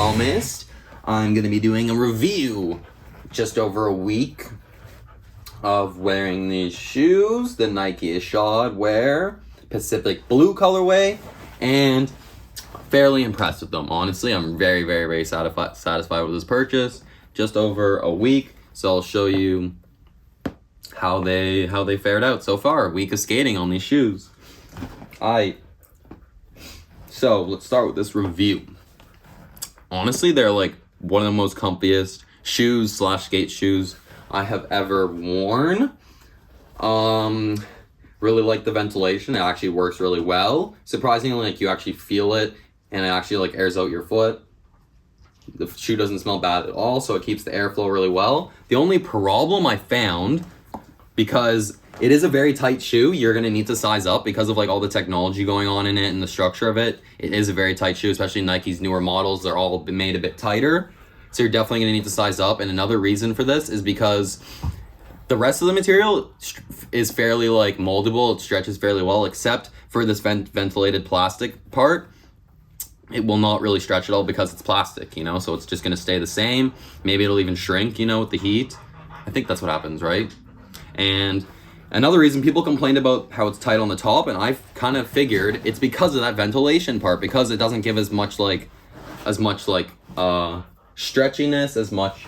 promised, I'm going to be doing a review just over a week of wearing these shoes, the Nike Ishod wear, Pacific Blue colorway, and fairly impressed with them. Honestly, I'm very, very, very satisfied with this purchase. Just over a week, so I'll show you how they fared out so far. A week of skating on these shoes. So let's start with this review. Honestly, they're like one of the most comfiest shoes / skate shoes I have ever worn. Really like the ventilation. It actually works really well. Surprisingly, like you actually feel it, and it actually like airs out your foot. The shoe doesn't smell bad at all, so it keeps the airflow really well. The only problem I found, because it is a very tight shoe, you're gonna need to size up because of like all the technology going on in it and the structure of it. It is a very tight shoe, especially Nike's newer models. They're all made a bit tighter, so you're definitely gonna need to size up. And another reason for this is because the rest of the material is fairly like moldable. It stretches fairly well, except for this ventilated plastic part. It will not really stretch at all because it's plastic, you know, so it's just gonna stay the same. Maybe it'll even shrink, you know, with the heat. I think that's what happens, right? And another reason people complained about how it's tight on the top, and I've kind of figured it's because of that ventilation part, because it doesn't give as much stretchiness, as much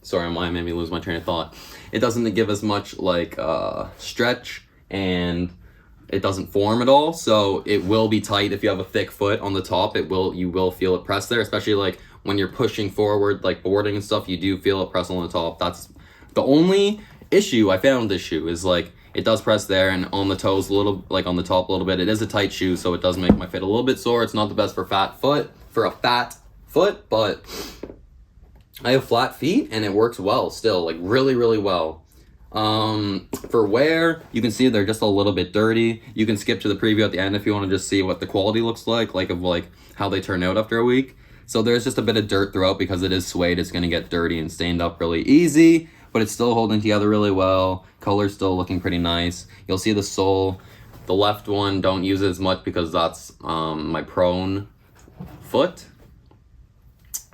sorry, I made me lose my train of thought. It doesn't give as much like stretch, and it doesn't form at all, so it will be tight. If you have a thick foot on the top, you will feel it press there, especially like when you're pushing forward, like boarding and stuff, you do feel it press on the top. That's the only issue I found with this shoe, is like it does press there and on the toes a little, like on the top a little bit. It is a tight shoe, so it does make my feet a little bit sore. It's not the best for a fat foot, but I have flat feet and it works well still, like really, really well. For wear, you can see they're just a little bit dirty. You can skip to the preview at the end if you want to just see what the quality looks like of like how they turn out after a week. So there's just a bit of dirt throughout because it is suede. It's going to get dirty and stained up really easy, but it's still holding together really well. Color's still looking pretty nice. You'll see the sole. The left one, don't use it as much because that's my prone foot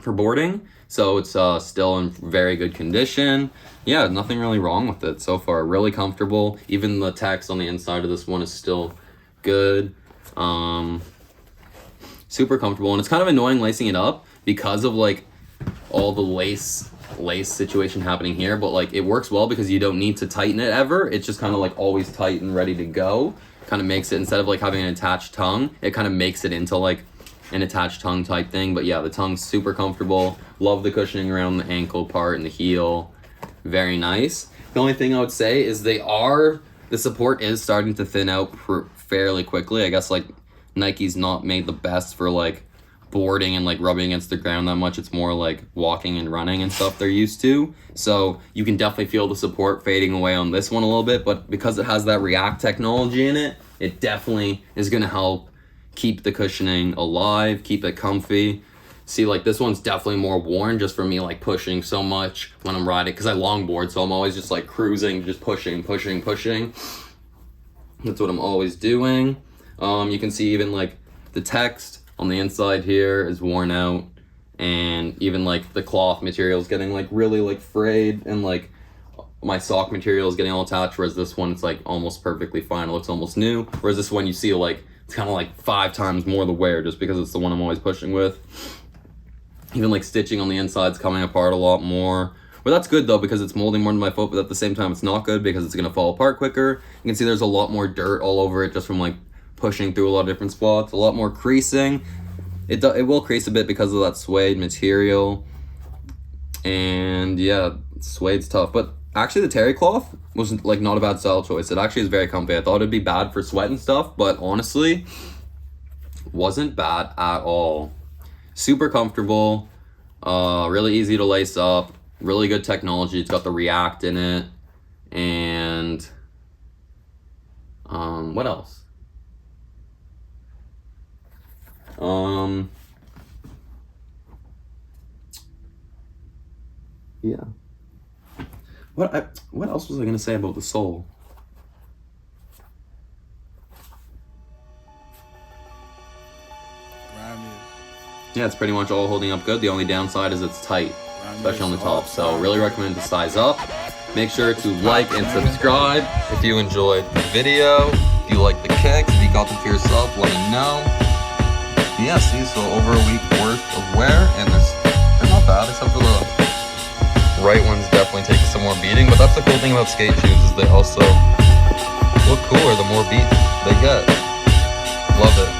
for boarding. So it's still in very good condition. Yeah, nothing really wrong with it so far. Really comfortable. Even the text on the inside of this one is still good. Super comfortable, and it's kind of annoying lacing it up because of like all the lace situation happening here, but like it works well because you don't need to tighten it ever. It's just kind of like always tight and ready to go. Kind of makes it, instead of like having an attached tongue, it kind of makes it into like an attached tongue type thing. But yeah, the tongue's super comfortable. Love the cushioning around the ankle part and the heel. Very nice. The only thing I would say is the support is starting to thin out fairly quickly. I guess like Nike's not made the best for like boarding and like rubbing against the ground that much. It's more like walking and running and stuff they're used to. So you can definitely feel the support fading away on this one a little bit, but because it has that React technology in it, it definitely is going to help keep the cushioning alive, keep it comfy. See, like this one's definitely more worn just from me like pushing so much when I'm riding, because I longboard, so I'm always just like cruising, just pushing. That's what I'm always doing. You can see even like the text on the inside here is worn out, and even like the cloth material is getting like really like frayed, and like my sock material is getting all attached, whereas this one it's like almost perfectly fine. It looks almost new, whereas this one you see like it's kind of like 5 times more the wear just because it's the one I'm always pushing with. Even like stitching on the inside's coming apart a lot more. But that's good though, because it's molding more to my foot, but at the same time it's not good because it's gonna fall apart quicker. You can see there's a lot more dirt all over it just from like pushing through a lot of different spots. A lot more creasing. It will crease a bit because of that suede material. And yeah, suede's tough. But actually the terry cloth was like not a bad style choice. It actually is very comfy. I thought it'd be bad for sweat and stuff, but honestly, wasn't bad at all. Super comfortable, really easy to lace up, really good technology. It's got the React in it, and what else? Yeah. What else was I gonna say about the sole? Rhyme yeah, it's pretty much all holding up good. The only downside is it's tight, especially on the top. So really recommend to size up. Make sure to like and subscribe if you enjoyed the video. If you like the kicks, if you got them for yourself, let me know. Yeah, see, so over a week worth of wear, and they're not bad, except for the right one's definitely taking some more beating. But that's the cool thing about skate shoes, is they also look cooler the more beat they get. Love it.